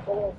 And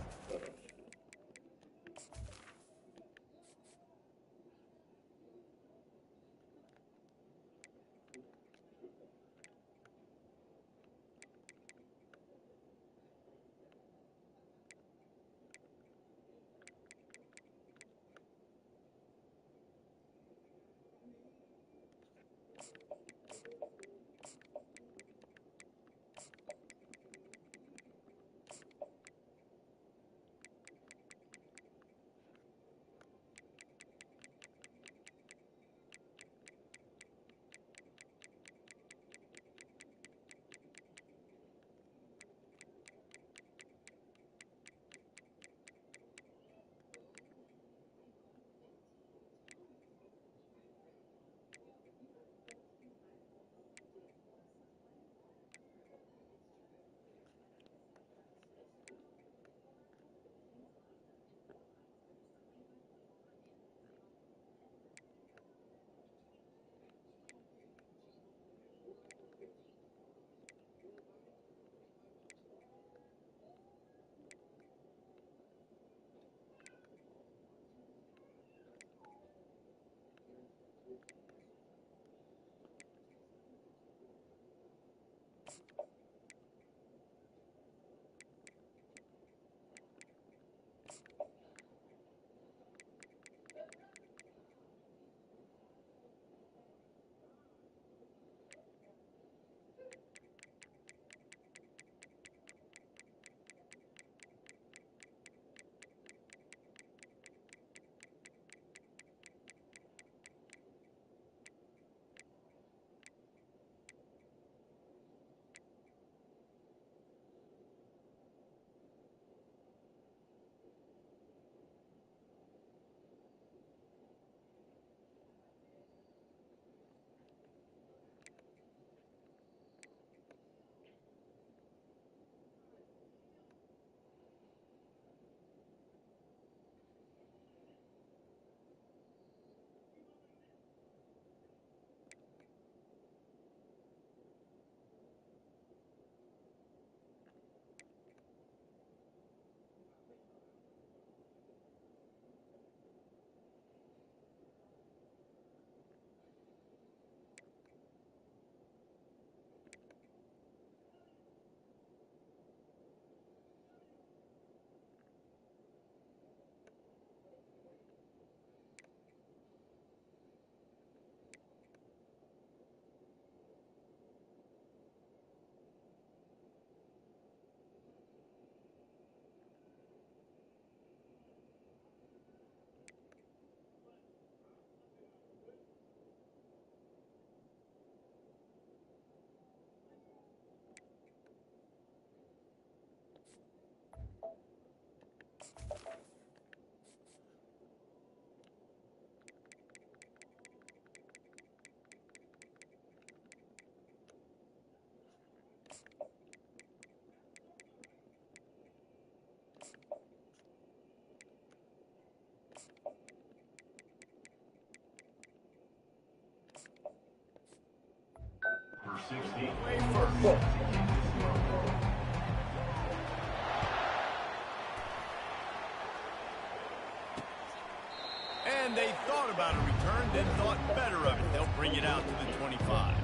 they thought about a return, then thought better of it. They'll bring it out to the 25.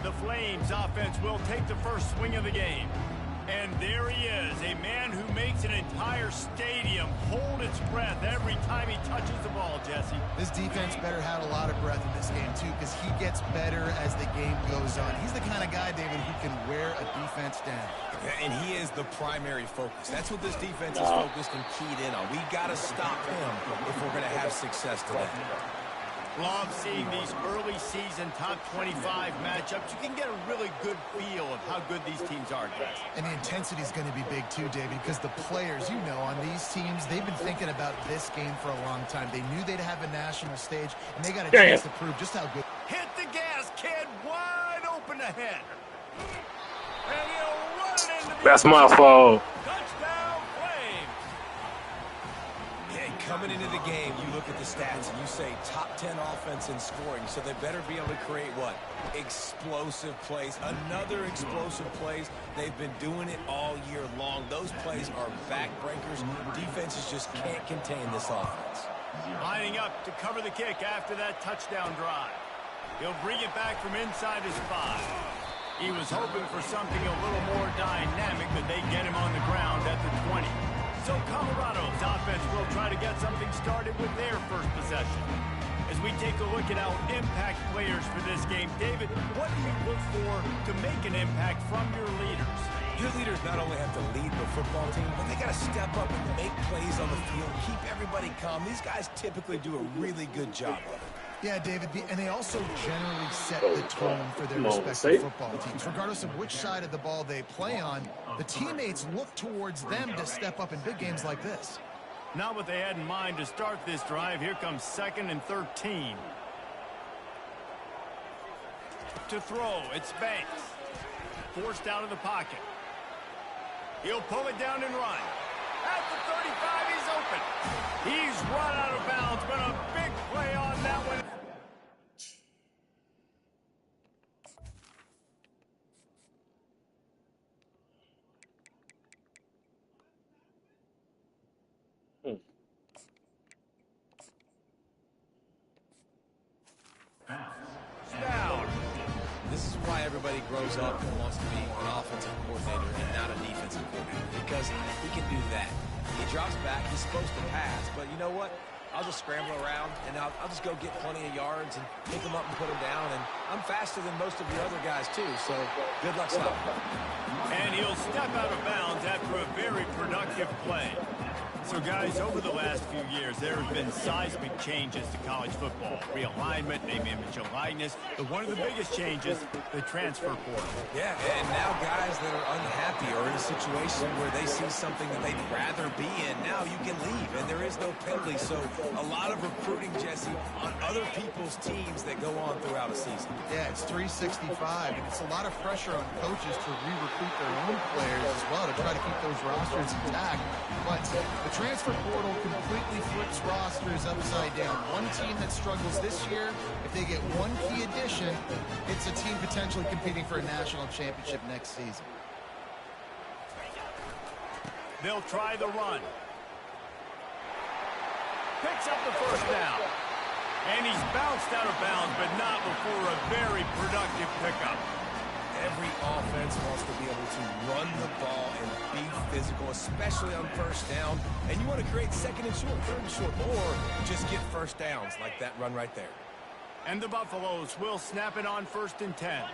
The Flames offense will take the first swing of the game. And there he is, a man who makes an entire stadium hold its breath every time he touches the ball, Jesse. This defense better have a lot of breath in this game, too, because he gets better as the game goes on. He's the kind of guy, David, who can wear a defense down. And he is the primary focus. That's what this defense is focused and keyed in on. We got to stop him if we're going to have success today. Love seeing these early season top 25 matchups. You can get a really good feel of how good these teams are, guys. And the intensity is going to be big too, David, because the players, you know, on these teams, they've been thinking about this game for a long time. They knew they'd have a national stage, and they got a chance to prove just how good. Hit the gas, kid. Wide open ahead. And he'll run it into the That's my fault. touchdown, Flames. Yeah, coming into the game, you look at the stats and you say top 10 offense in scoring, so they better be able to create what? Explosive plays. Another explosive plays. They've been doing it all year long. Those plays are backbreakers. Defenses just can't contain this offense. Lining up to cover the kick after that touchdown drive. He'll bring it back from inside his 5. He was hoping for something a little more dynamic, but they get him on the ground at the 20. So Colorado's offense will try to get something started with their first possession. As we take a look at our impact players for this game, David, what do you look for to make an impact from your leaders? Your leaders not only have to lead the football team, but they got to step up and make plays on the field, keep everybody calm. These guys typically do a really good job of it. Yeah, David, and they also generally set the tone for their respective football teams. Regardless of which side of the ball they play on, the teammates look towards them to step up in big games like this. Not what they had in mind to start this drive. Here comes 2nd and 13. To throw, it's Banks. Forced out of the pocket. He'll pull it down and run. At the 35, he's open. He's run out of bounds, but a big play on that one. Down. This is why everybody grows up and wants to be an offensive coordinator and not a defensive coordinator, because he can do that. He drops back, he's supposed to pass, but you know what? I'll just scramble around, and I'll just go get plenty of yards and pick them up and put them down, and I'm faster than most of your other guys, too, so good luck stopping. And he'll step out of bounds after a very productive play. So, guys, over the last few years, there have been seismic changes to college football. Realignment, name, image, and likeness. But one of the biggest changes, the transfer portal. Yeah, and now guys that are unhappy or in a situation where they see something that they'd rather be in, now you can leave, and there is no penalty. So a lot of recruiting, Jesse, on other people's teams that go on throughout a season. Yeah, it's 365, and it's a lot of pressure on coaches to re-recruit their own players as well to try to keep those rosters intact. But the transfer portal completely flips rosters upside down. One team that struggles this year, if they get one key addition, it's a team potentially competing for a national championship next season. They'll try the run. Picks up the first down. And he's bounced out of bounds, but not before a very productive pickup. Every offense wants to be able to run the ball and be physical, especially on first down. And you want to create 2nd and short, 3rd and short, or just get first downs like that run right there. And the Buffaloes will snap it on 1st and 10.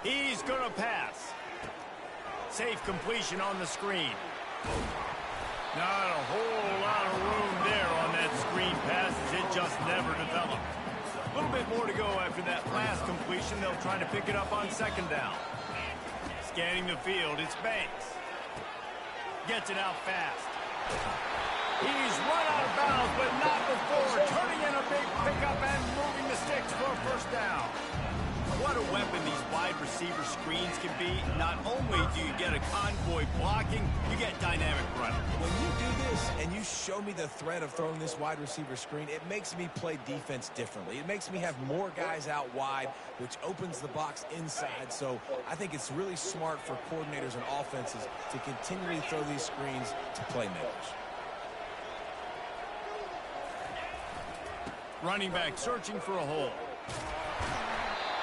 He's going to pass. Safe completion on the screen. Not a whole lot of room there on that screen pass as it just never developed. A little bit more to go after that last completion. They'll try to pick it up on 2nd down. Scanning the field, it's Banks. Gets it out fast. He's run out of bounds, but not before turning in a big pickup and moving the sticks for a first down. What a weapon these wide receiver screens can be. Not only do you get a convoy blocking, you get dynamic running. When you do this and you show me the threat of throwing this wide receiver screen, it makes me play defense differently. It makes me have more guys out wide, which opens the box inside. So I think it's really smart for coordinators and offenses to continually throw these screens to playmakers. Running back searching for a hole.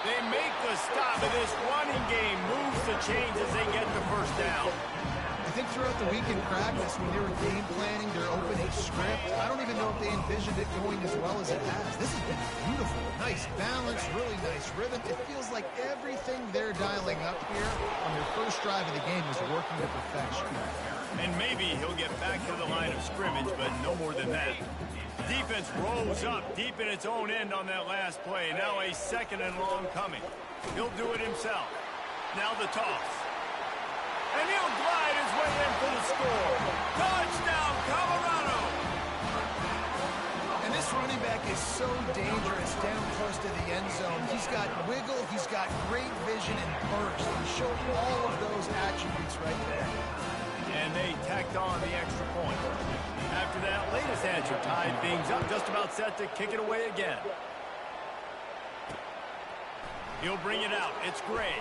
They make the stop, and this running game moves the chains as they get the first down. I think throughout the week in practice, when they were game planning their opening script, I don't even know if they envisioned it going as well as it has. This has been beautiful. Nice balance, really nice rhythm. It feels like everything they're dialing up here on their first drive of the game is working to perfection. And maybe he'll get back to the line of scrimmage, but no more than that. Defense rolls up deep in its own end on that last play. Now a 2nd and long coming. He'll do it himself. Now the toss. And he'll glide his way in for the score. Touchdown, Colorado! And this running back is so dangerous down close to the end zone. He's got wiggle, he's got great vision and burst. He showed all of those attributes right there. And they tacked on the extra point. After that latest answer tied things up, just about set to kick it away again. He'll bring it out. It's Gray.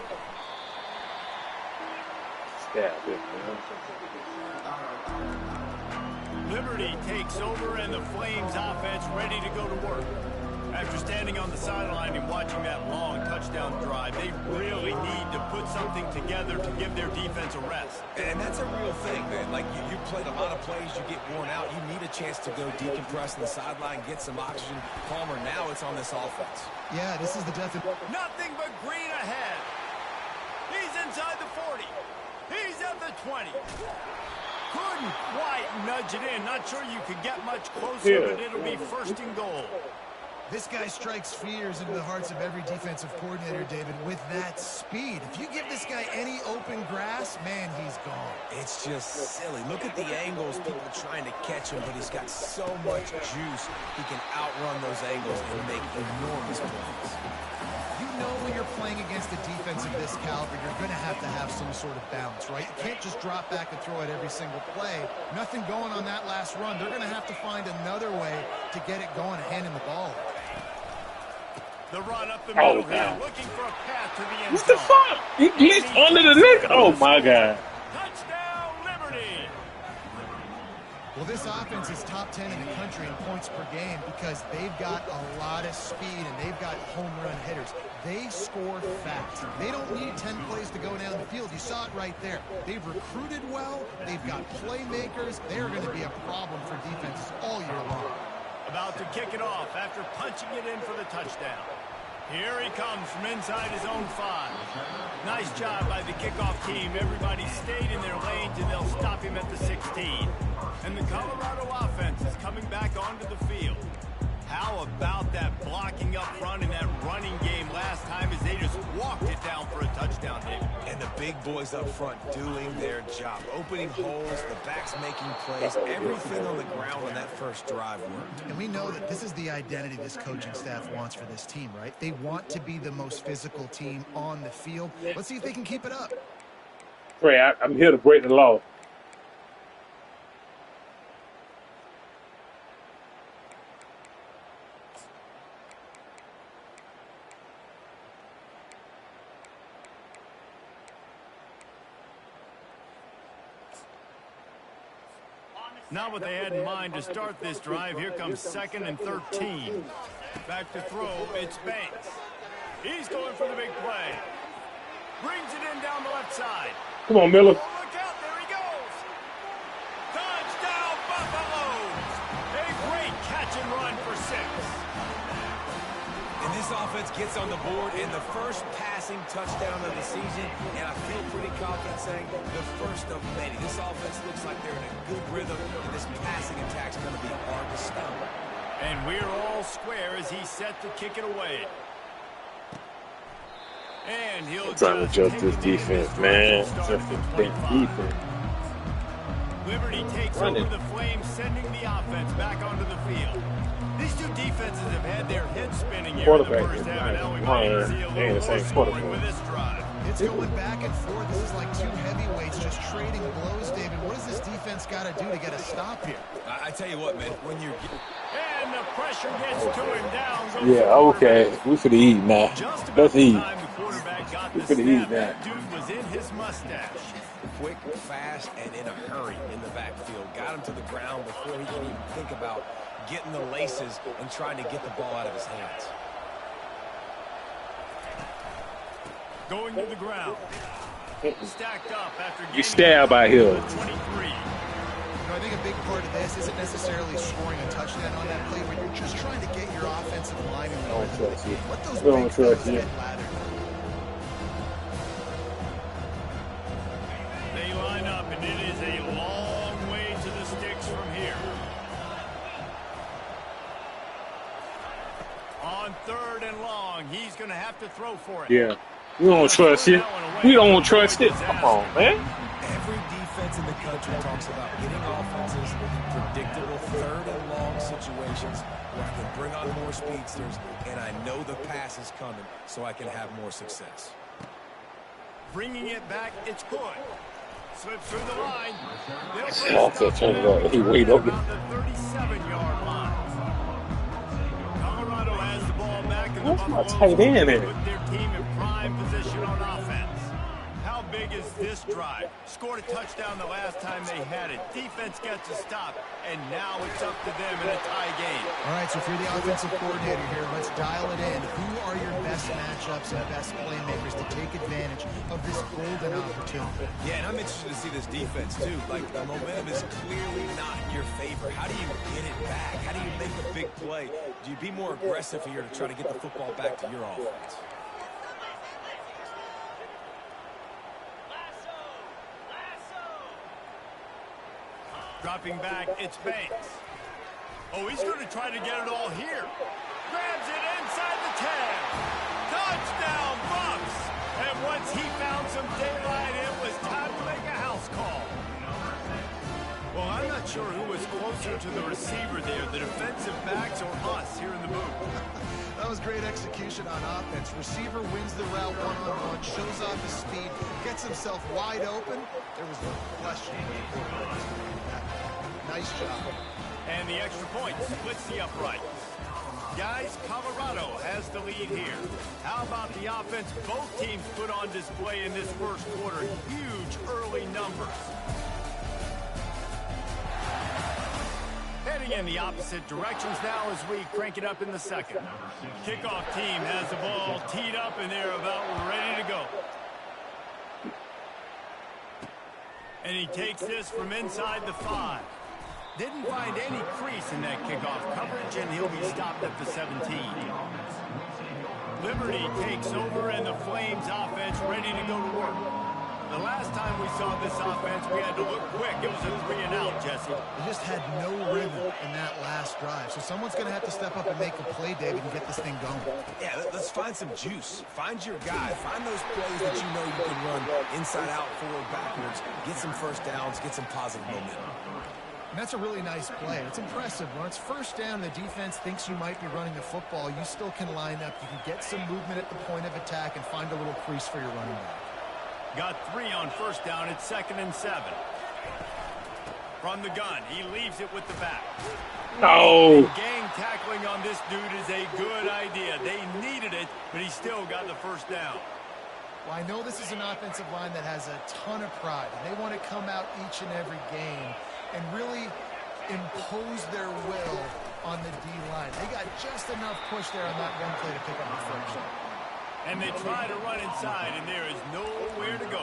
Liberty takes over, and the Flames offense ready to go to work. After standing on the sideline and watching that long touchdown drive, they really need to put something together to give their defense a rest. And that's a real thing, man. Like, you played a lot of plays, you get worn out. You need a chance to go decompress on the sideline, get some oxygen. Palmer, now it's on this offense. Yeah, this is the definite. Nothing but green ahead. He's inside the 40. He's at the 20. Couldn't quite nudge it in. Not sure you could get much closer, but it'll be first and goal. This guy strikes fears into the hearts of every defensive coordinator, David, with that speed. If you give this guy any open grass, man, he's gone. It's just silly. Look at the angles, people trying to catch him, but he's got so much juice. He can outrun those angles and make enormous plays. You know when you're playing against a defense of this caliber, you're going to have some sort of balance, right? You can't just drop back and throw it every single play. Nothing going on that last run. They're going to have to find another way to get it going and hand him the ball. The run up the middle here, looking for a path to the end zone. What the fuck? He glitched under the leg. Oh, my God. Touchdown, Liberty. Well, this offense is top 10 in the country in points per game because they've got a lot of speed and they've got home run hitters. They score fast. They don't need 10 plays to go down the field. You saw it right there. They've recruited well. They've got playmakers. They're going to be a problem for defenses all year long. About to kick it off after punching it in for the touchdown. Here he comes from inside his own 5. Nice job by the kickoff team. Everybody stayed in their lanes, and they'll stop him at the 16. And the Colorado offense is coming back onto the field. How about that blocking up front in that running game last time as they just walked it down for a touchdown, David? And the big boys up front doing their job. Opening holes, the backs making plays, everything on the ground on that first drive worked. And we know that this is the identity this coaching staff wants for this team, right? They want to be the most physical team on the field. Let's see if they can keep it up. Ray, I'm here to break the law. Not what they had in mind to start this drive. Here comes 2nd and 13. Back to throw, it's Banks. He's going for the big play. Brings it in down the left side. Come on, Miller. Oh, look out, there he goes. Touchdown, Buffaloes. A great catch and run for 6. And this offense gets on the board in the first passing touchdown of the season, and I feel pretty confident saying the first of many. This offense looks like they're in a good rhythm, and this passing attack's going to be hard to stop. And we're all square as he's set to kick it away. And he'll trying to adjust this defense, man. Just a big defense. Liberty takes over the Flames, sending the offense back onto the field. These two defenses have had their heads spinning here in the first half, and now we might see a little more scoring with this drive. It's going back and forth. This is like two heavyweights just trading blows, David. What does this defense got to do to get a stop here? I tell you what, man, when you're... And the pressure gets to him down. Yeah, okay. We for the eat now. Let's eat. We for the eat now. That dude was in his mustache. Quick, fast, and in a hurry in the backfield. Got him to the ground before he can even think about getting the laces and trying to get the ball out of his hands. Going to the ground. Stacked up after you stab out here. 23. I think a big part of this isn't necessarily scoring a touchdown on that play, but you're just trying to get your offensive line in the rhythm. Let those big fellas get lathered. They line up, and it is a long way to the sticks from here. On 3rd and long, he's going to have to throw for it. Yeah. We don't trust you. We don't trust it. Come on, man. Every defense in the country talks about getting offenses in predictable 3rd and long situations where I can bring on more speedsters, and I know the pass is coming, so I can have more success. Bringing it back, it's good. Slips through the line. Oh, he wait open. About the 37-yard line. Colorado has the ball back in the What's my Buffalo tight end in? with their team in prime position on offense. How big is this drive? Scored a touchdown the last time they had it. Defense gets a stop, and now it's up to them in a tie game. All right, so if you're the offensive coordinator here, let's dial it in. Who are your best matchups and best playmakers to take advantage of this golden opportunity? Yeah, and I'm interested to see this defense, too. Like, the momentum is clearly not in your favor. How do you get it back? How do you make a big play? Do you be more aggressive here to try to get the football back to your offense? Dropping back, it's Banks. Oh, he's going to try to get it all here. Grabs it inside the 10. Touchdown, Bucks! And once he found some daylight, it was time to make a house call. Well, I'm not sure who was closer to the receiver there, the defensive backs or us here in the booth. That was great execution on offense. Receiver wins the route one-on-one, shows off his speed, gets himself wide open. There was no question. Nice job. And the extra point splits the uprights. Guys, Colorado has the lead here. How about the offense both teams put on display in this first quarter? Huge early numbers. Heading in the opposite directions now as we crank it up in the second. Kickoff team has the ball teed up and they're about ready to go. And he takes this from inside the 5. Didn't find any crease in that kickoff coverage, and he'll be stopped at the 17. Liberty takes over, and the Flames offense ready to go to work. The last time we saw this offense, we had to look quick. It was a 3-and-out, Jesse. They just had no rhythm in that last drive. So someone's going to have to step up and make a play, David, and get this thing going. Yeah, let's find some juice. Find your guy. Find those plays that you know you can run inside out, forward, backwards. Get some first downs. Get some positive momentum. And that's a really nice play. It's impressive. When it's first down, the defense thinks you might be running the football. You still can line up. You can get some movement at the point of attack and find a little crease for your running back. Got 3 on first down. It's 2nd and 7. From the gun, he leaves it with the back. No. Gang tackling on this dude is a good idea. They needed it, but he still got the first down. Well, I know this is an offensive line that has a ton of pride. And they want to come out each and every game and really impose their will on the D-line. They got just enough push there on that one play to pick up the first. And they try to run inside, and there is nowhere to go.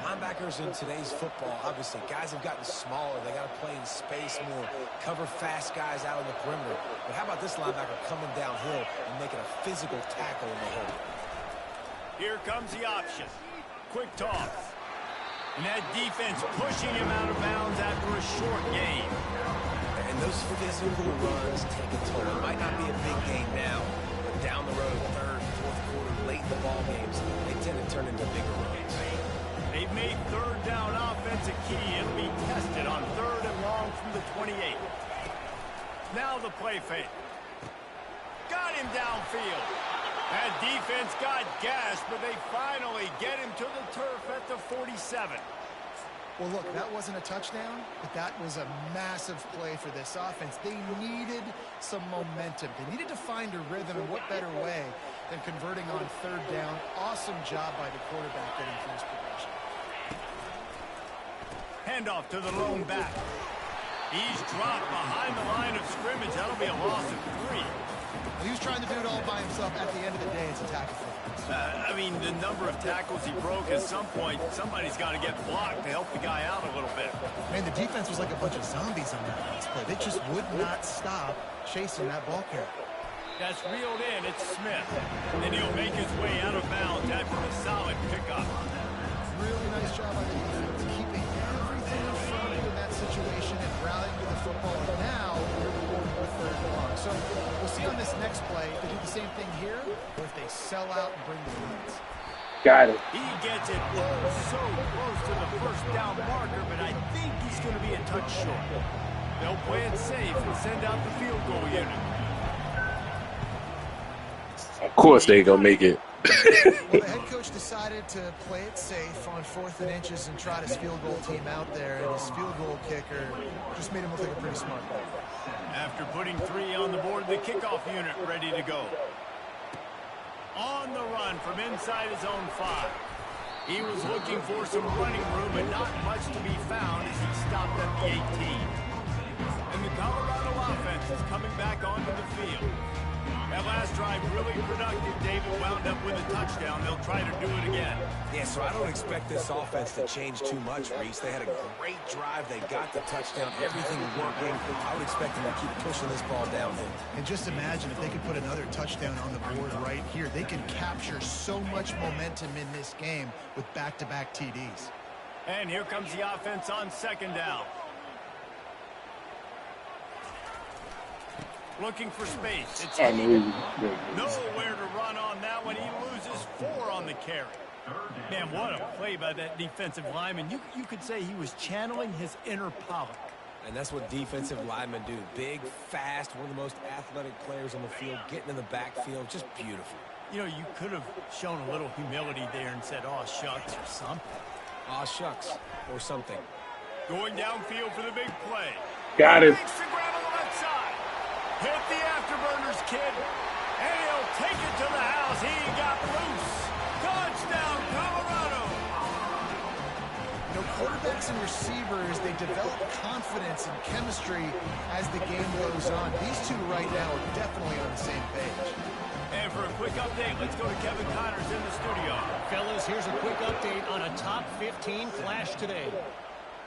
Linebackers in today's football, obviously, guys have gotten smaller. They got to play in space more, cover fast guys out on the perimeter. But how about this linebacker coming downhill and making a physical tackle in the hole? Here comes the option. Quick toss. And that defense pushing him out of bounds after a short game. And those physical runs take a toll. It might not be a big game now, but down the road, 3rd, 4th quarter, late in the ball games, they tend to turn into bigger runs. They've made 3rd down offense a key. It'll be tested on 3rd and long from the 28. Now the play fake. Got him downfield. That defense got gashed, but they finally get him to the turf at the 47. Well, look, that wasn't a touchdown, but that was a massive play for this offense. They needed some momentum. They needed to find a rhythm, and what better way than converting on 3rd down. Awesome job by the quarterback getting through his progression. Handoff to the lone back. He's dropped behind the line of scrimmage. That'll be a loss of 3. He was trying to do it all by himself. At the end of the day, it's a tackle for him. I mean, the number of tackles he broke, at some point, somebody's got to get blocked to help the guy out a little bit. Man, the defense was like a bunch of zombies on that last play. They just would not stop chasing that ball carrier. That's reeled in. It's Smith. And he'll make his way out of bounds after a solid pickup. Really nice job by the defense, keeping everything in front in that situation and rallying to the football. And now we're going with 3rd and long. So we'll see on this next play if they do the same thing here or if they sell out and bring the leads. Got it. He gets it so close to the first down marker, but I think he's going to be a touch short. They'll play it safe and send out the field goal unit. Of course they gonna make it. Well, the head coach decided to play it safe on 4th and inches and trot his field goal team out there, and his field goal kicker just made him look like a pretty smart guy. After putting 3 on the board, the kickoff unit ready to go. On the run from inside his own 5. He was looking for some running room, but not much to be found as he stopped at the 18. And the Colorado offense is coming back onto the field. That last drive really productive. David wound up with a touchdown. They'll try to do it again. Yeah, so I don't expect this offense to change too much, Reese. They had a great drive. They got the touchdown. Everything working. I would expect them to keep pushing this ball downhill. And just imagine if they could put another touchdown on the board right here. They can capture so much momentum in this game with back-to-back TDs. And here comes the offense on 2nd down. Looking for space. It's nowhere to run on that one. He loses 4 on the carry. Man, what a play by that defensive lineman. You could say he was channeling his inner Pollock. And that's what defensive linemen do. Big, fast, one of the most athletic players on the field, getting in the backfield, just beautiful. You know, you could have shown a little humility there and said, "Aw, shucks," or something. Aw, shucks, or something. Going downfield for the big play. Got it. Makes the grab on the left side. Hit the afterburners, kid. And he'll take it to the house. He got loose. Touchdown, Colorado. You know, quarterbacks and receivers, they develop confidence and chemistry as the game goes on. These two right now are definitely on the same page. And for a quick update, let's go to Kevin Connors in the studio. Fellas, here's a quick update on a top 15 flash today.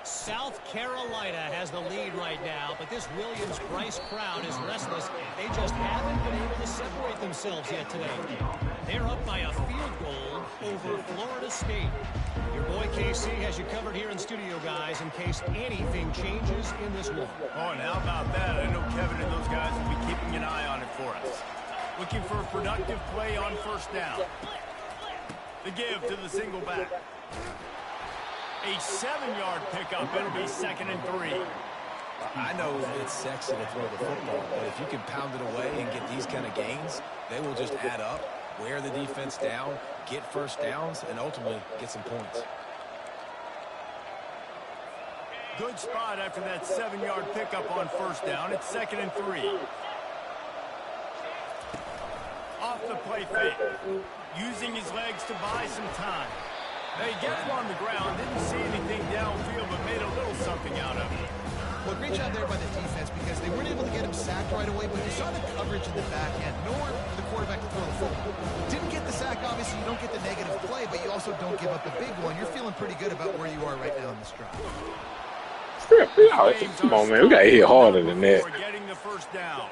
South Carolina has the lead right now, but this Williams-Brice crowd is restless. They just haven't been able to separate themselves yet today. They're up by a field goal over Florida State. Your boy KC has you covered here in studio, guys, in case anything changes in this one. Oh, and how about that? I know Kevin and those guys will be keeping an eye on it for us. Looking for a productive play on 1st down. The give to the single back. A 7-yard pickup. It'll be 2nd and 3. I know it's sexy to throw the football, but if you can pound it away and get these kind of gains, they will just add up, wear the defense down, get 1st downs, and ultimately get some points. Good spot after that 7-yard pickup on 1st down. It's 2nd and 3. Off the play fake. Using his legs to buy some time. They get him on the ground, didn't see anything downfield, but made a little something out of it. Well, great job there by the defense because they weren't able to get him sacked right away, but you saw the coverage in the back end. Nowhere for the quarterback to throw the football. Didn't get the sack, obviously you don't get the negative play, but you also don't give up the big one. You're feeling pretty good about where you are right now in this drive. Come on, man. We got to hit harder than that. Getting the 1st down.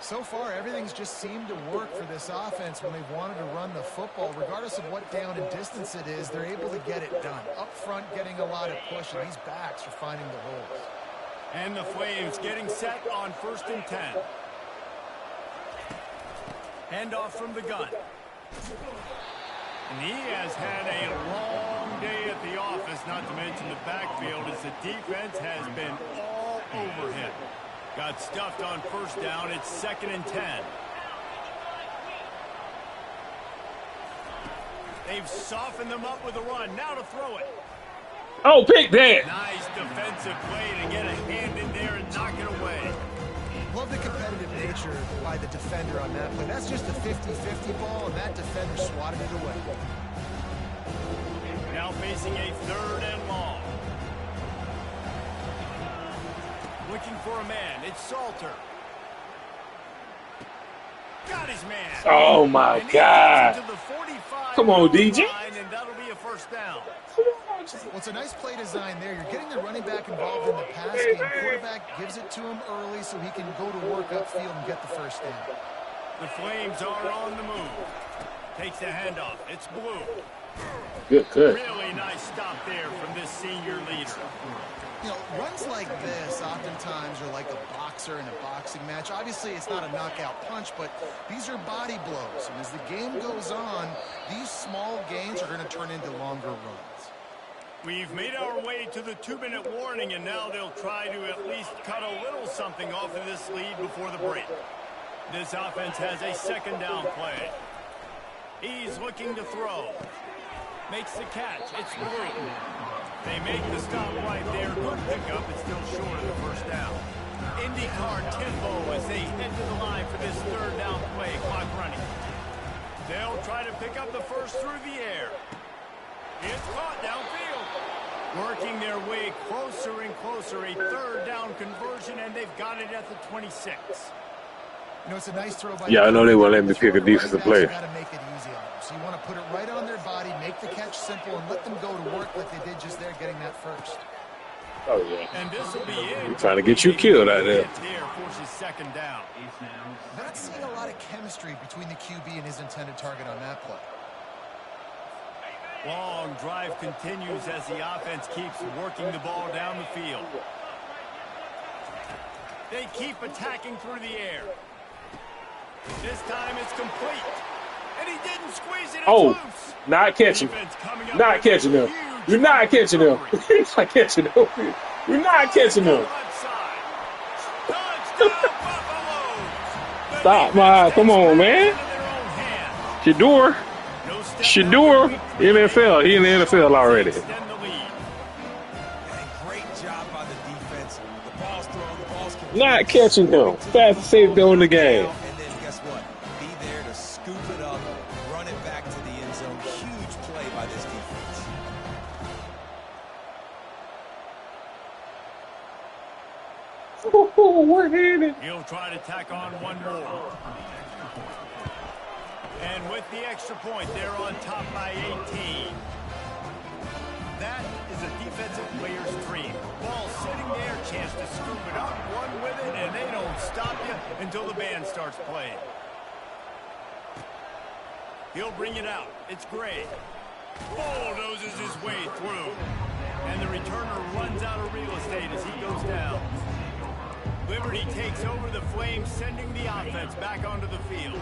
So far, everything's just seemed to work for this offense when they've wanted to run the football. Regardless of what down and distance it is, they're able to get it done. Up front, getting a lot of push, and these backs are finding the holes. And the Flames getting set on 1st and 10. Handoff from the gun. And he has had a long day at the office, not to mention the backfield, as the defense has been all over him. Got stuffed on 1st down. It's 2nd and 10. They've softened them up with a run. Now to throw it. Oh, pick that. Nice defensive play to get a hand in there and knock it away. Love the competitive nature by the defender on that play. That's just a 50-50 ball, and that defender swatted it away. Now facing a 3rd and long. Looking for a man. It's Salter. Got his man. Oh, my God. Come on, DJ. And that'll be a 1st down. Well, it's a nice play design there. You're getting the running back involved in the pass game. Quarterback gives it to him early so he can go to work upfield and get the 1st down. The Flames are on the move. Takes the handoff. It's Blue. Good. Really nice stop there from this senior leader. You know, runs like this oftentimes are like a boxer in a boxing match. Obviously, it's not a knockout punch, but these are body blows. And as the game goes on, these small gains are going to turn into longer runs. We've made our way to the 2-minute warning, and now they'll try to at least cut a little something off of this lead before the break. This offense has a 2nd down play. He's looking to throw. Makes the catch. It's through. They make the stop right there. Good pickup. It's still short of the first down. IndyCar tempo as they head to the line for this third down play. Clock running. They'll try to pick up the first through the air. It's caught downfield. Working their way closer and closer. A third down conversion, and they've got it at the 26. You know, it's a nice throw by Yeah, I know they won't let me pick a defensive player. You got to make it easy on them. So you want to put it right on their body, make the catch simple, and let them go to work like they did just there, getting that first. Oh, yeah. And this will be it. We're trying to get you killed out there. Forces second down. Not seeing a lot of chemistry between the QB and his intended target on that play. Long drive continues as the offense keeps working the ball down the field. They keep attacking through the air. This time it's complete. And he didn't squeeze it. Oh, loose. not catching. Not catching them. You're not catching them. You're not catching them. You're not catching them. Stop, my. Come on, man. Shador. NFL. He in the NFL already. Great job by the defense. The ball's thrown. The ball's complete. Not catching him. Fast safety on the game. And then guess what? Be there to scoop it up, run it back to the end zone. Huge play by this defense. We're headed. He'll try to tack on one more. And with the extra point, they're on top by 18. That is a defensive player's dream. Ball sitting there, chance to scoop it up, run with it, and they don't stop you until the band starts playing. He'll bring it out. It's Gray. Bulldozes his way through. And the returner runs out of real estate as he goes down. Liberty takes over the Flames, sending the offense back onto the field.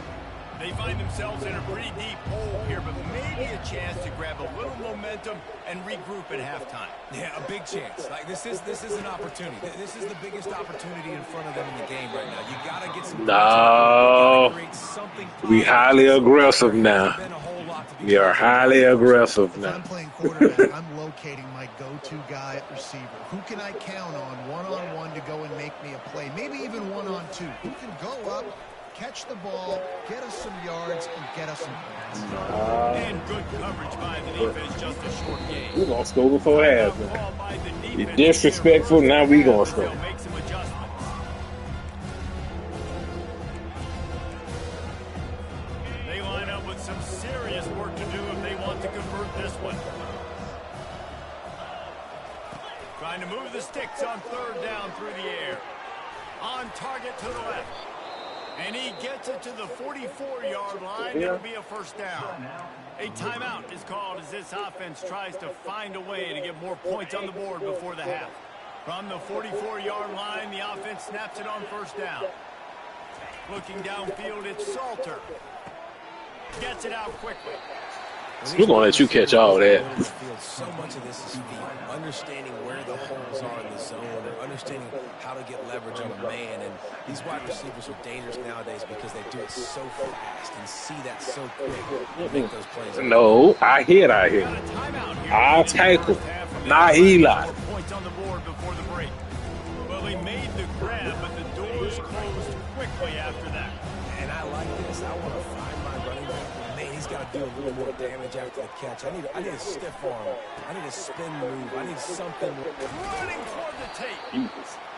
They find themselves in a pretty deep hole here, but maybe a chance to grab a little momentum and regroup at halftime. Yeah, a big chance. Like this is an opportunity. This is the biggest opportunity in front of them in the game right now. You gotta get some. No, we highly aggressive now. We are highly aggressive If now. I'm playing quarterback, I'm locating my go-to guy at receiver. Who can I count on one-on-one to go and make me a play? Maybe even one-on-two. Who can go up, catch the ball, get us some yards, and get us some points. And good coverage by the defense, just a short game. We're going to score before half, man. You're disrespectful, now we're going to score. Make some adjustments. They line up with some serious work to do if they want to convert this one. Trying to move the sticks on third down through the air. On target to the left. And he gets it to the 44-yard line. It'll be a first down. A timeout is called as this offense tries to find a way to get more points on the board before the half. From the 44-yard line, the offense snaps it on first down. Looking downfield, it's Salter. Gets it out quickly. We're going to let you catch all that. So much of this is feel. Understanding where the holes are in the zone, or understanding how to get leverage on a man. And these wide receivers are dangerous nowadays because they do it so fast and see that so quick and make those plays. No, I hit. I'll tackle. Not Eli. Points on the board before the break. Well, he made the grab, but the doors closed quickly after that. And I like this. I want to find my running back. Man, he's got to do a little more damage after the catch. I need a stiff arm. I need a spin move. I need something. Running toward the tape.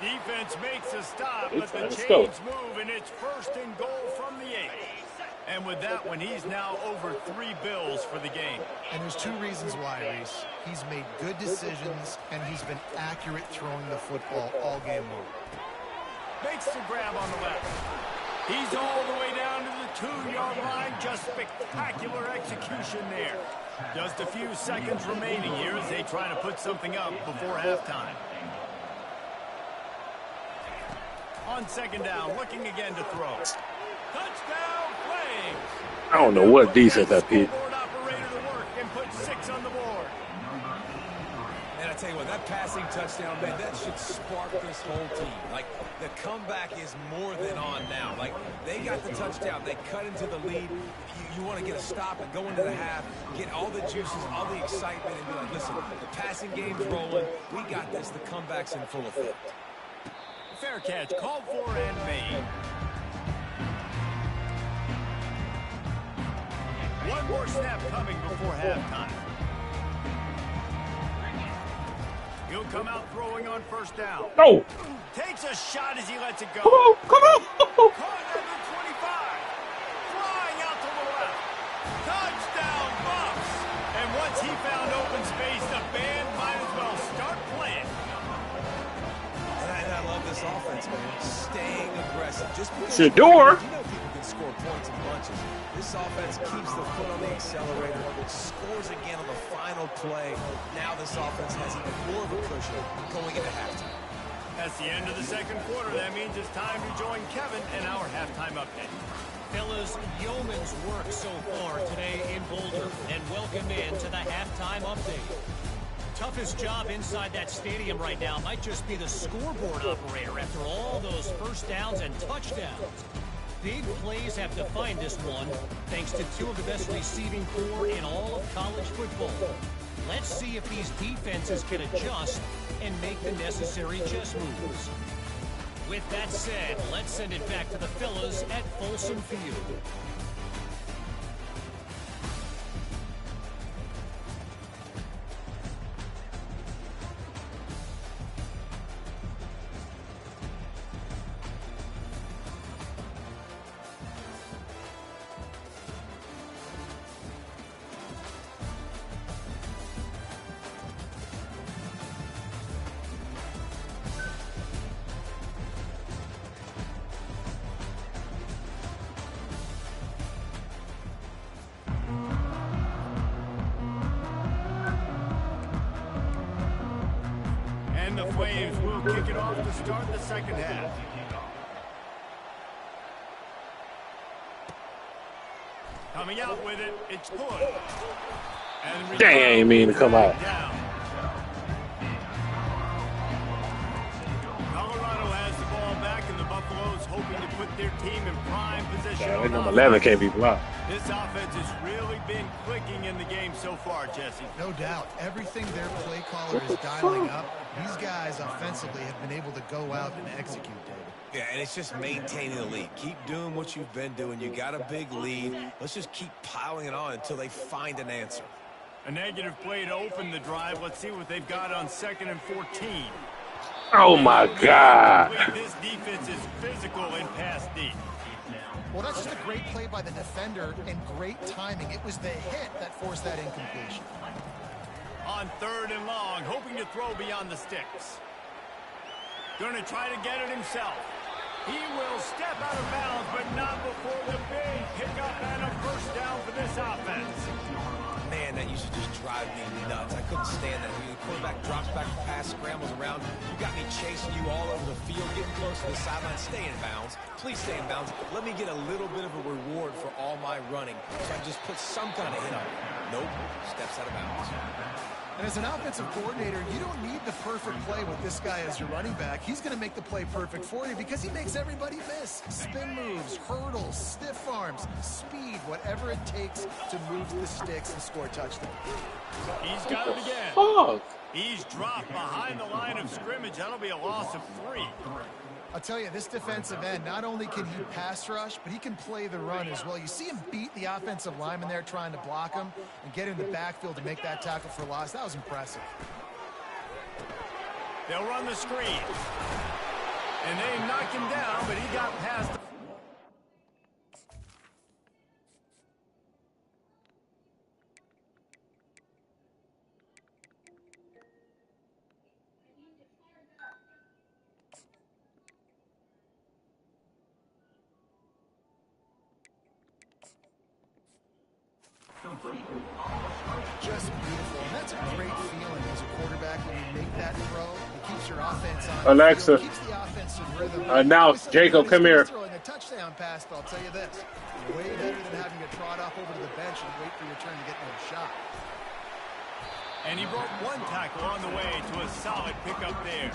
Defense makes a stop, but the Let's chains go. move, and it's first and goal from the 8. And with that one, he's now over 3 bills for the game. And there's two reasons why, Reese. He's made good decisions, and he's been accurate throwing the football all game long. Makes the grab on the left. He's all the way down to the 2-yard line. Just spectacular execution there. Just a few seconds remaining here as they try to put something up before halftime. On second down, looking again to throw. Touchdown, Flames. I don't know what defense I picked. Operator to work and put 6 on the board. And I tell you what, that passing touchdown, man, that should spark this whole team. Like, the comeback is more than on now. Like, they got the touchdown. They cut into the lead. You want to get a stop and go into the half, get all the juices, all the excitement, and be like, listen, the passing game's rolling. We got this. The comeback's in full effect. Fair catch, called for and made. One more snap coming before halftime. He'll come out throwing on first down. No. Takes a shot as he lets it go. Come on. Come on. Caught at the 25. Flying out to the left. Touchdown, Bucks. And once he found open space, the band might as well start playing. And I love this offense, man. Staying aggressive. Just because Shador. you know people can score points in bunches. This offense keeps the foot on the accelerator, scores again on the final play. Now this offense has even more of a cushion going into halftime. That's the end of the second quarter. That means it's time to join Kevin in our halftime update. Fellas, yeoman's work so far today in Boulder, and welcome in to the halftime update. Toughest job inside that stadium right now might just be the scoreboard operator after all those first downs and touchdowns. Big plays have defined this one, thanks to two of the best receiving corps in all of college football. Let's see if these defenses can adjust and make the necessary chess moves. With that said, let's send it back to the fellas at Folsom Field. And the Flames will kick it off to start the second half. Coming out with it, it's Hood. And Dang, I ain't mean to come out. Down. Colorado has the ball back, and the Buffaloes hoping to put their team in prime position. Yeah, on number offense. 11 can't be blocked. This offense has really been clicking in the game so far, Jesse. No doubt. Everything their play caller is dialing up, these guys offensively have been able to go out and execute, David. Yeah, and it's just maintaining the lead. Keep doing what you've been doing. You got a big lead. Let's just keep piling it on until they find an answer. A negative play to open the drive. Let's see what they've got on 2nd and 14. Oh, my God. This defense is physical and pass deep. Well, that's just a great play by the defender and great timing. It was the hit that forced that incompletion. On 3rd and long, hoping to throw beyond the sticks. Going to try to get it himself. He will step out of bounds, but not before the big pickup and a first down for this offense. Man, that used to just drive me nuts. I couldn't stand that. When the quarterback drops back, the pass scrambles around. You got me chasing you all over the field, getting close to the sideline. Stay in bounds. Please stay in bounds. Let me get a little bit of a reward for all my running, so I just put some kind of hit on it. Nope. Steps out of bounds. And as an offensive coordinator, you don't need the perfect play with this guy as your running back. He's going to make the play perfect for you because he makes everybody miss. Spin moves, hurdles, stiff arms, speed, whatever it takes to move the sticks and score a touchdown. He's got it again. Fuck. He's dropped behind the line of scrimmage. That'll be a loss of 3. I'll tell you, this defensive end, not only can he pass rush, but he can play the run as well. You see him beat the offensive lineman there trying to block him and get in the backfield to make that tackle for loss. That was impressive. They'll run the screen. And they knock him down, but he got past the... Just beautiful. And that's a great feeling as a quarterback when you make that throw. It keeps your offense on. Alexa, it keeps the offense in rhythm. announce Jacob, come here. Throwing a touchdown pass, but I'll tell you this. Way better than having to trot off over to the bench and wait for your turn to get another shot. And he broke one tackle on the way to a solid pickup there.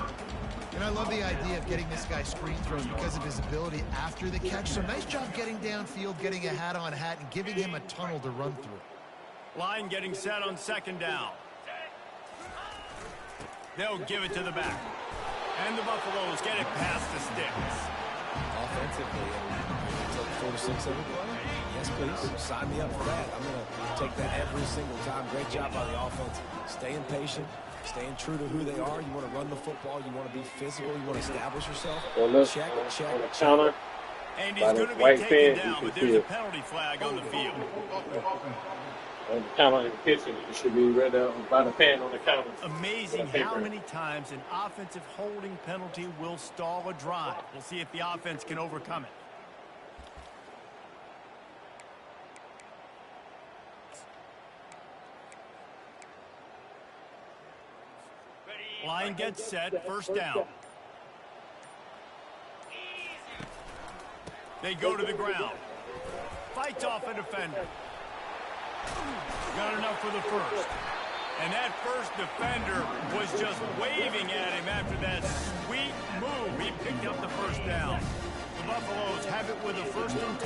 And I love the idea of getting this guy screen throws because of his ability after the catch. So nice job getting downfield, getting a hat-on-hat, and giving him a tunnel to run through. Line getting set on second down. They'll give it to the back. And the Buffaloes get it past the sticks. Offensively, take 4 to 6 every play? Yes, please. Sign me up for that. I'm going to take that every single time. Great job by the offense. Staying patient, staying true to who they are. You want to run the football. You want to be physical. You want to establish yourself. Check. Counter. And he's going to be taken down, but there's a penalty flag on the field. On the counter and pitching, it should be read out by the fan on the counter. Amazing how many times an offensive holding penalty will stall a drive. We'll see if the offense can overcome it. Line gets set, first down. They go to the ground. Fights off a defender. Got enough for the first. And that first defender was just waving at him after that sweet move. He picked up the first down. The Buffaloes have it with a 1st and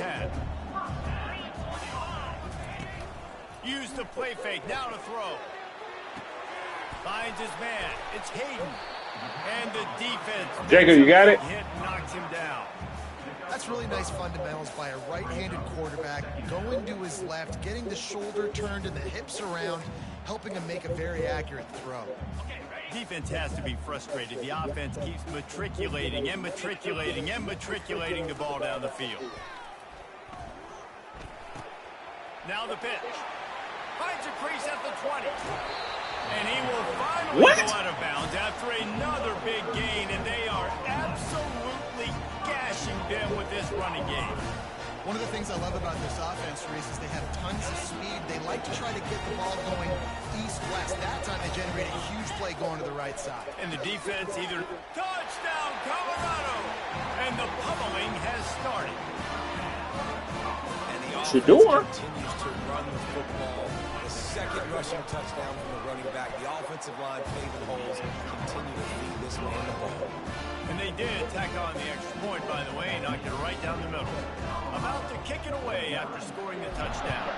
10. Use the play fake, now to throw. Finds his man. It's Hayden. And the defense. Jacob, you got it? Hit knocks him down. That's really nice fundamentals by a right-handed quarterback, going to his left, getting the shoulder turned and the hips around, helping him make a very accurate throw. Defense has to be frustrated. The offense keeps matriculating and matriculating and matriculating the ball down the field. Now the pitch. Finds a crease at the 20. And he will finally go out of bounds after another big gain, and they are absolutely gashing them with this running game. One of the things I love about this offense, Reese, is they have tons of speed. They like to try to get the ball going east-west. That time they generate a huge play going to the right side. And the defense either touchdown Colorado, and the pummeling has started. And the offense continues to run the football. The second rushing touchdown from the running back. The offensive line paving holes continue to feed this man the ball. And they did tack on the extra point, by the way, knocked it right down the middle. About to kick it away after scoring the touchdown.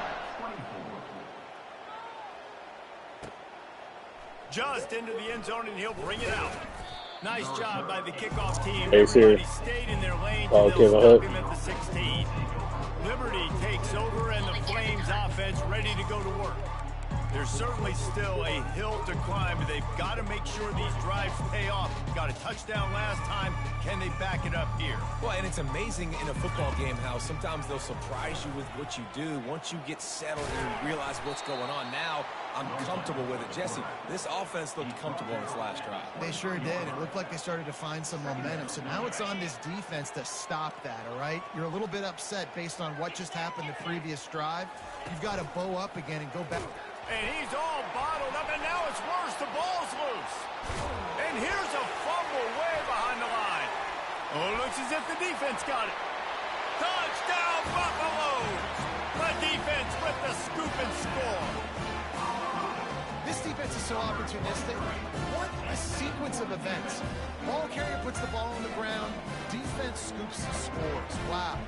Just into the end zone, and he'll bring it out. Nice job by the kickoff team. Everybody stayed in their lane until they'll stop him at the 16. Liberty takes over, and the Flames offense ready to go to work. There's certainly still a hill to climb, but they've got to make sure these drives pay off. Got a touchdown last time. Can they back it up here? Well, and it's amazing in a football game how sometimes they'll surprise you with what you do. Once you get settled and you realize what's going on, now I'm comfortable with it. Jesse, this offense looked comfortable in its last drive. They sure did. It looked like they started to find some momentum. So now it's on this defense to stop that, all right? You're a little bit upset based on what just happened the previous drive. You've got to bow up again and go back. And he's all bottled up, and now it's worse. The ball's loose. And here's a fumble way behind the line. Oh, it looks as if the defense got it. Touchdown, Buffaloes! The defense with the scoop and score. This defense is so opportunistic. What a sequence of events. Ball carrier puts the ball on the ground. Defense scoops and scores. Wow.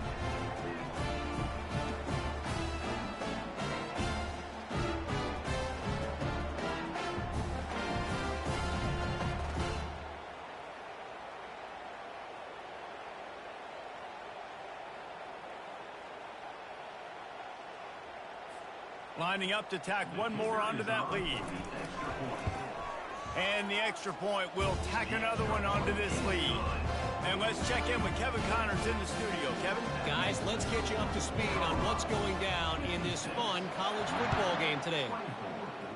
Lining up to tack one more onto that lead. And the extra point will tack another one onto this lead. And let's check in with Kevin Connors in the studio. Kevin? Guys, let's get you up to speed on what's going down in this fun college football game today.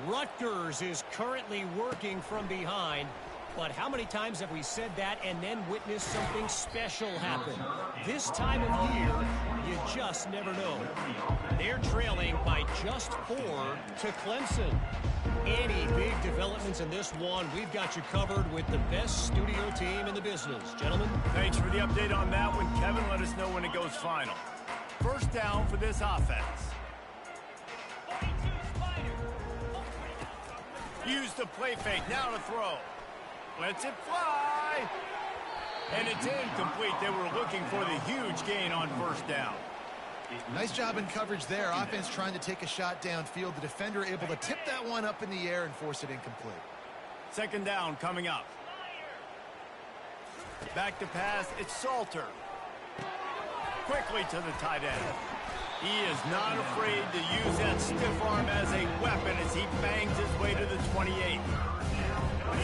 Rutgers is currently working from behind. But how many times have we said that and then witnessed something special happen? This time of year, you just never know. They're trailing by just 4 to Clemson. Any big developments in this one, we've got you covered with the best studio team in the business. Gentlemen? Thanks for the update on that one, Kevin. Let us know when it goes final. First down for this offense. the play fake. Now to throw. Lets it fly. And it's incomplete. They were looking for the huge gain on first down. Nice job in coverage there. Offense trying to take a shot downfield. The defender able to tip that one up in the air and force it incomplete. Second down coming up. Back to pass. It's Salter. Quickly to the tight end. He is not afraid to use that stiff arm as a weapon as he bangs his way to the 28.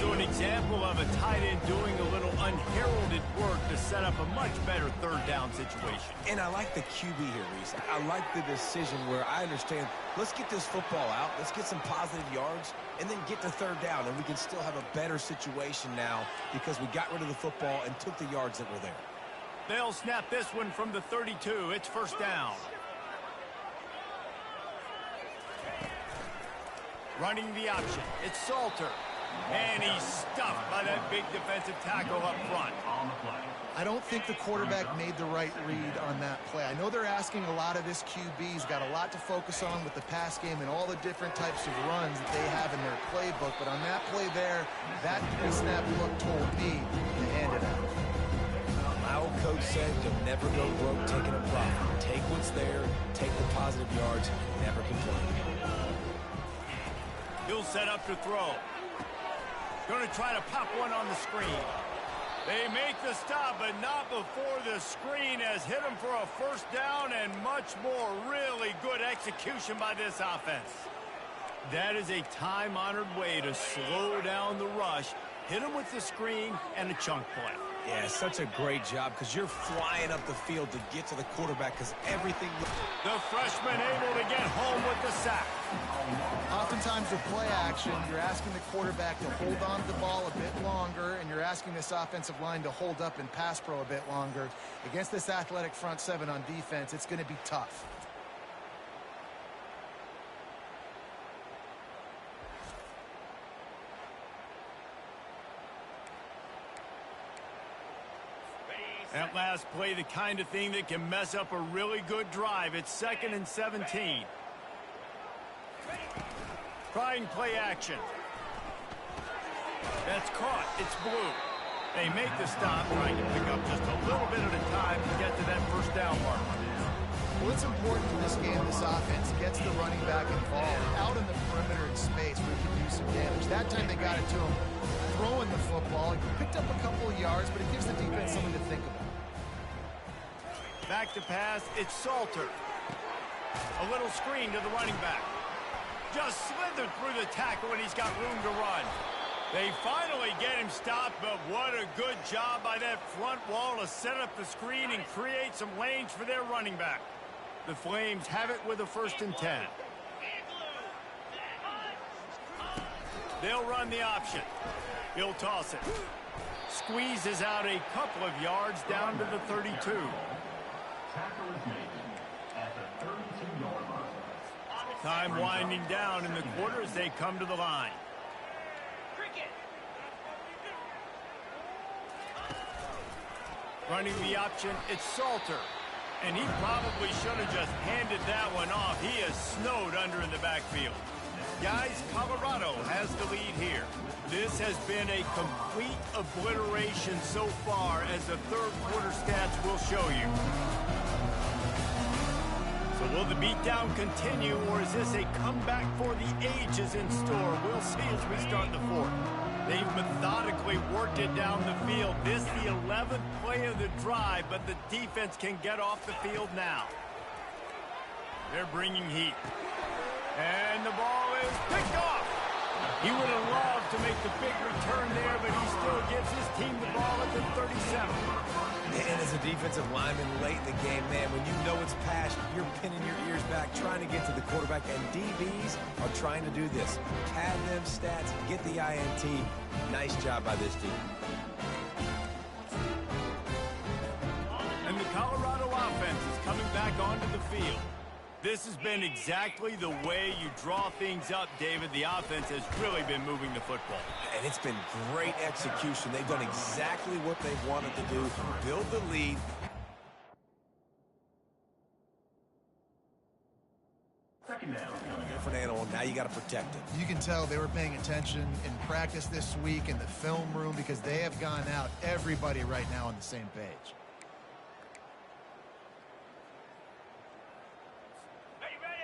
So an example of a tight end doing a little unheralded work to set up a much better third down situation. And I like the QB here, Reese. I like the decision where I understand, let's get this football out, let's get some positive yards, and then get to third down, and we can still have a better situation now because we got rid of the football and took the yards that were there. They'll snap this one from the 32. It's first down. Running the option. It's Salter. And he's stuffed by that big defensive tackle up front. I don't think the quarterback made the right read on that play. I know they're asking a lot of this QB. He's got a lot to focus on with the pass game and all the different types of runs that they have in their playbook. But on that play there, that pre-snap look told me to hand it out. My old coach said you'll never go broke taking a profit. Take what's there, take the positive yards, never complain. He'll set up to throw. Going to try to pop one on the screen. They make the stop, but not before the screen has hit him for a first down and much more. Really good execution by this offense. That is a time-honored way to slow down the rush, hit him with the screen, and a chunk play. Yeah, such a great job because you're flying up the field to get to the quarterback because everything... The freshman able to get home with the sack. Oftentimes with play action, you're asking the quarterback to hold on to the ball a bit longer, and you're asking this offensive line to hold up in pass pro a bit longer. Against this athletic front seven on defense, it's going to be tough. That last play, the kind of thing that can mess up a really good drive. It's 2nd and 17. Trying play action. That's caught. It's blue. They make the stop, trying to pick up just a little bit at a time to get to that first down mark. Well, it's important in this game, this offense gets the running back involved out in the perimeter in space where he can do some damage. That time they got it to him throwing the football. He picked up a couple of yards, but it gives the defense something to think about. Back to pass, it's Salter. A little screen to the running back. Just slithered through the tackle and he's got room to run. They finally get him stopped, but what a good job by that front wall to set up the screen and create some lanes for their running back. The Flames have it with a 1st and 10. They'll run the option. He'll toss it. Squeezes out a couple of yards down to the 32. Time winding down in the quarter as they come to the line. Running the option, it's Salter. And he probably should have just handed that one off. He is snowed under in the backfield. Guys, Colorado has the lead here. This has been a complete obliteration so far, as the third quarter stats will show you. So will the beatdown continue, or is this a comeback for the ages in store? We'll see as we start the fourth. They've methodically worked it down the field. This is the 11th play of the drive, but the defense can get off the field now. They're bringing heat. And the ball is picked off. He would have loved to make the big return there, but he still gives his team the ball at the 37. And as a defensive lineman late in the game, man, when you know it's passed, you're pinning your ears back, trying to get to the quarterback, and DBs are trying to do this. Pad them stats, get the INT. Nice job by this team. And the Colorado offense is coming back onto the field. This has been exactly the way you draw things up, David. The offense has really been moving the football. And it's been great execution. They've done exactly what they've wanted to do, build the lead. Different animal Now you got to protect it. You can tell they were paying attention in practice this week in the film room because they have gone out, everybody right now on the same page.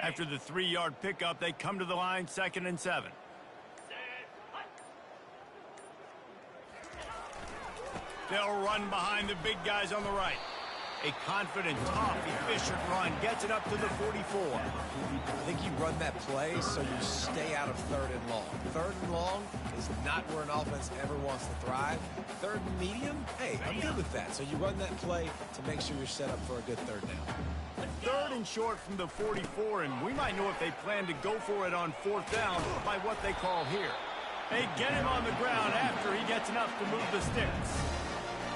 After the 3-yard pickup, they come to the line, 2nd and 7. They'll run behind the big guys on the right. A confident, tough, efficient run gets it up to the 44. I think you run that play so you stay out of 3rd and long. 3rd and long is not where an offense ever wants to thrive. 3rd and medium, hey, I'm good with that. So you run that play to make sure you're set up for a good 3rd down. 3rd and short from the 44, and we might know if they plan to go for it on 4th down by what they call here. They get him on the ground after he gets enough to move the sticks.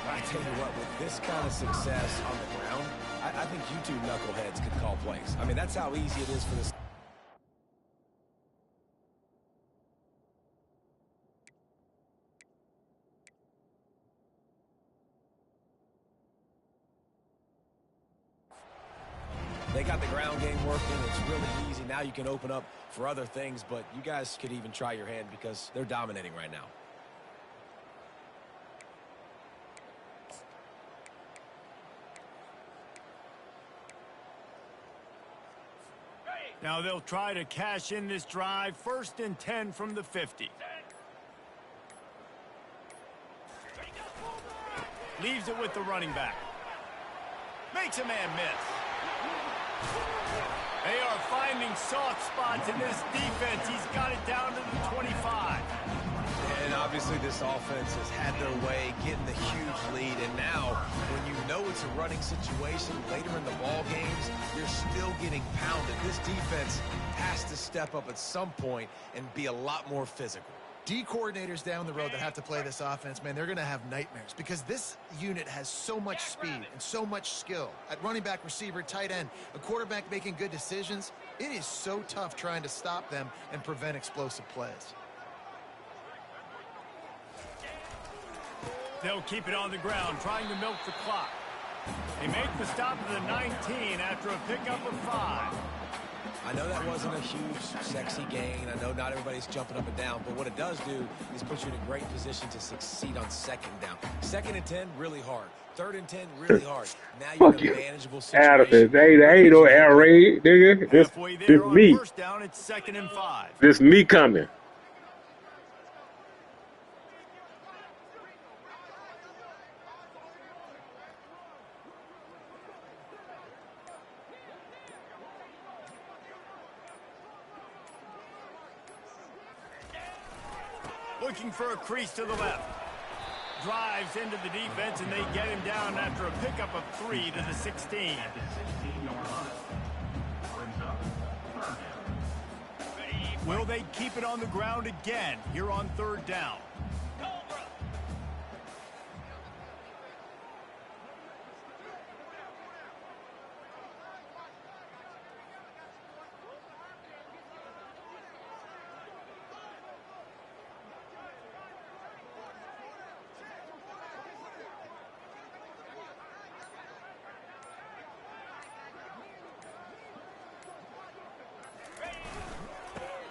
I tell you what, with this kind of success on the ground, I think you two knuckleheads could call plays. I mean, that's how easy it is for this. They got the ground game working. It's really easy. Now you can open up for other things, but you guys could even try your hand because they're dominating right now. Now they'll try to cash in this drive. 1st and 10 from the 50. Leaves it with the running back. Makes a man miss. They are finding soft spots in this defense. He's got it down to the 25. And obviously this offense has had their way getting the huge lead. And now when you know it's a running situation later in the ball games, you're still getting pounded. This defense has to step up at some point and be a lot more physical. D coordinators down the road that have to play this offense, man, they're going to have nightmares because this unit has so much speed and so much skill. At running back, receiver, tight end, a quarterback making good decisions, it is so tough trying to stop them and prevent explosive plays. They'll keep it on the ground, trying to milk the clock. They make the stop at the 19 after a pickup of 5. I know that wasn't a huge, sexy gain. I know not everybody's jumping up and down, but what it does do is put you in a great position to succeed on 2nd down. 2nd and 10, really hard. 3rd and 10, really hard. Now you're in a manageable situation. Out of it. They ain't no air raid, nigga. This me. 1st down, it's 2nd and 5. This me coming. Looking for a crease to the left. Drives into the defense, and they get him down after a pickup of 3 to the 16. Will they keep it on the ground again here on 3rd down?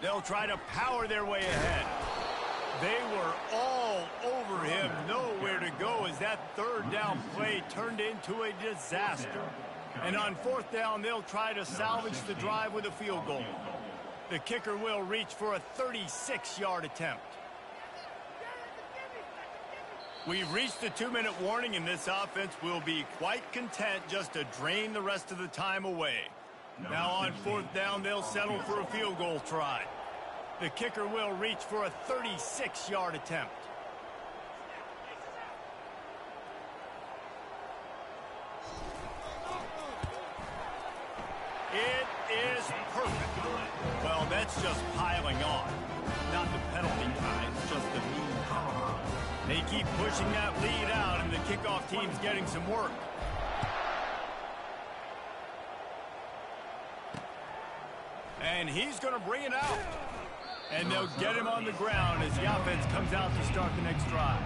They'll try to power their way ahead. They were all over him, nowhere to go as that 3rd down play turned into a disaster. And on 4th down, they'll try to salvage the drive with a field goal. The kicker will reach for a 36-yard attempt. We've reached the 2-minute warning, and this offense will be quite content just to drain the rest of the time away. Now on 4th down, they'll settle for a field goal try. The kicker will reach for a 36-yard attempt. It is perfect. Well, that's just piling on. Not the penalty kind, just the mean kind. They keep pushing that lead out, and the kickoff team's getting some work. And he's going to bring it out. And they'll get him on the ground as the offense comes out to start the next drive.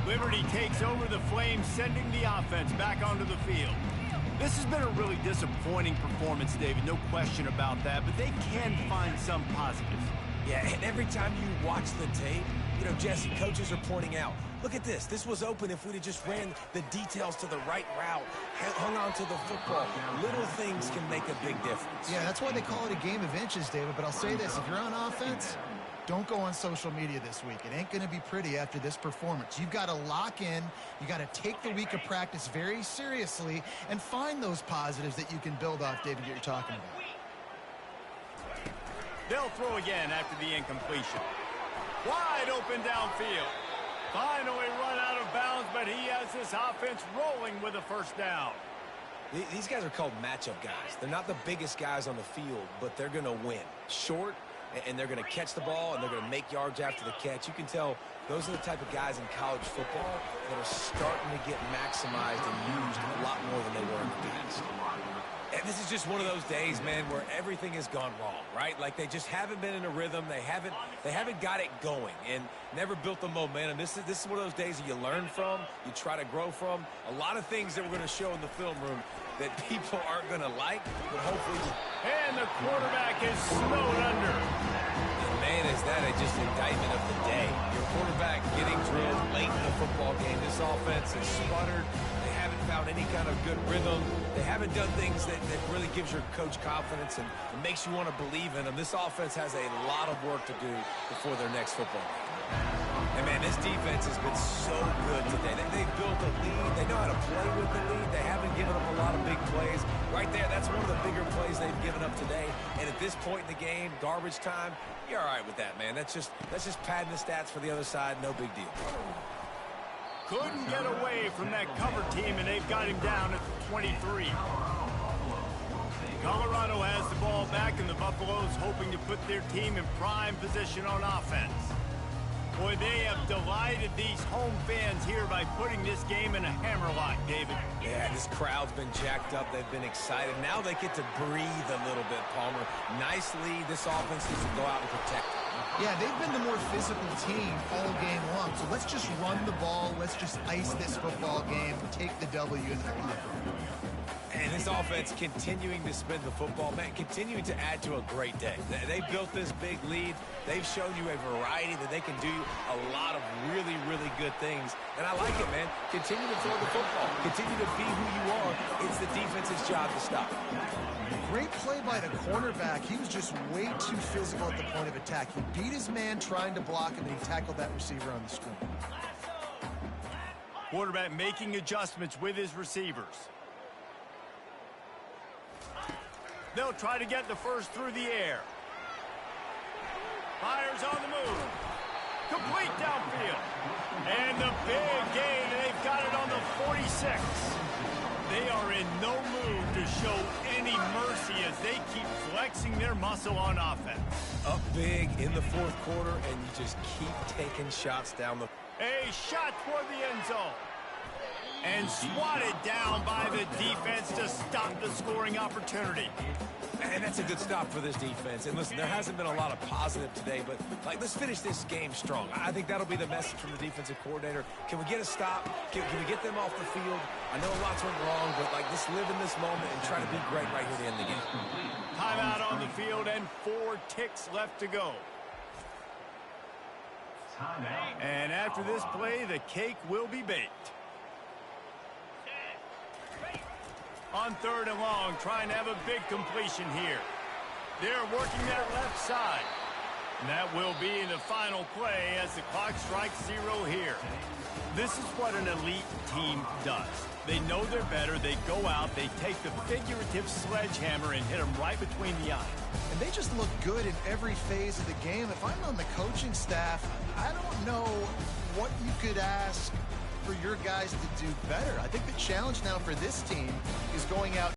Liberty takes over the Flames, sending the offense back onto the field. This has been a really disappointing performance, David. No question about that, but they can find some positives. Yeah, and every time you watch the tape, you know, Jesse, coaches are pointing out, look at this. This was open if we'd have just ran the details to the right route, hung on to the football. Little things can make a big difference. Yeah, that's why they call it a game of inches, David. But I'll say this, if you're on offense, don't go on social media this week. It ain't going to be pretty after this performance. You've got to lock in. You got to take the week of practice very seriously and find those positives that you can build off, David, that you're talking about. They'll throw again after the incompletion. Wide open downfield. Finally run out of bounds, but he has this offense rolling with a first down. These guys are called matchup guys. They're not the biggest guys on the field, but they're going to win. Short, and they're going to catch the ball, and they're going to make yards after the catch. You can tell those are the type of guys in college football that are starting to get maximized and used a lot more than they were in the past. And this is just one of those days, man, where everything has gone wrong, right? Like they just haven't been in a rhythm. They haven't got it going and never built the momentum. This is one of those days that you learn from, you try to grow from. A lot of things that we're going to show in the film room that people aren't going to like, but hopefully. And the quarterback is snowed under. And man, is that just indictment of the day. Your quarterback getting drilled late in the football game. This offense is sputtered. They haven't found any kind of good rhythm. They haven't done things that really gives your coach confidence and makes you want to believe in them. This offense has a lot of work to do before their next football game. And man, this defense has been so good today. They've built a lead. They know how to play with the lead. They haven't given up a lot of big plays. Right there, that's one of the bigger plays they've given up today. And at this point in the game, garbage time, you're all right with that, man. That's just padding the stats for the other side. No big deal. Couldn't get away from that cover team, and they've got him down at 23. Colorado has the ball back, and the Buffaloes hoping to put their team in prime position on offense. Boy, they have delighted these home fans here by putting this game in a hammerlock, David. Yeah, this crowd's been jacked up. They've been excited. Now they get to breathe a little bit, Palmer. Nice lead. This offense needs to go out and protect it. Yeah, they've been the more physical team all game long. So let's just run the ball. Let's just ice this football game and take the W in the locker room. And this offense continuing to spin the football, man, continuing to add to a great day. They built this big lead. They've shown you a variety that they can do a lot of really, really good things. And I like it, man. Continue to throw the football. Continue to be who you are. It's the defense's job to stop. Great play by the cornerback. He was just way too physical at the point of attack. He beat his man trying to block him, and he tackled that receiver on the screen. Quarterback making adjustments with his receivers. They'll try to get the first through the air. Fires on the move. Complete downfield. And the big gain, and they've got it on the 46. They are in no mood to show any mercy as they keep flexing their muscle on offense. Up big in the fourth quarter, and you just keep taking shots down the... A shot toward the end zone. And swatted down by the defense to stop the scoring opportunity. And that's a good stop for this defense. And listen, there hasn't been a lot of positive today, but like, let's finish this game strong. I think that'll be the message from the defensive coordinator. Can we get a stop? Can we get them off the field? I know lots went wrong, but like, let's live in this moment and try to be great right here to end the game. Timeout on the field and 4 ticks left to go. And after this play, the cake will be baked. On 3rd and long, trying to have a big completion here. They're working their left side. And that will be the final play as the clock strikes 0 here. This is what an elite team does. They know they're better. They go out. They take the figurative sledgehammer and hit them right between the eyes. And they just look good in every phase of the game. If I'm on the coaching staff, I don't know what you could ask for your guys to do better. I think the challenge now for this team is going out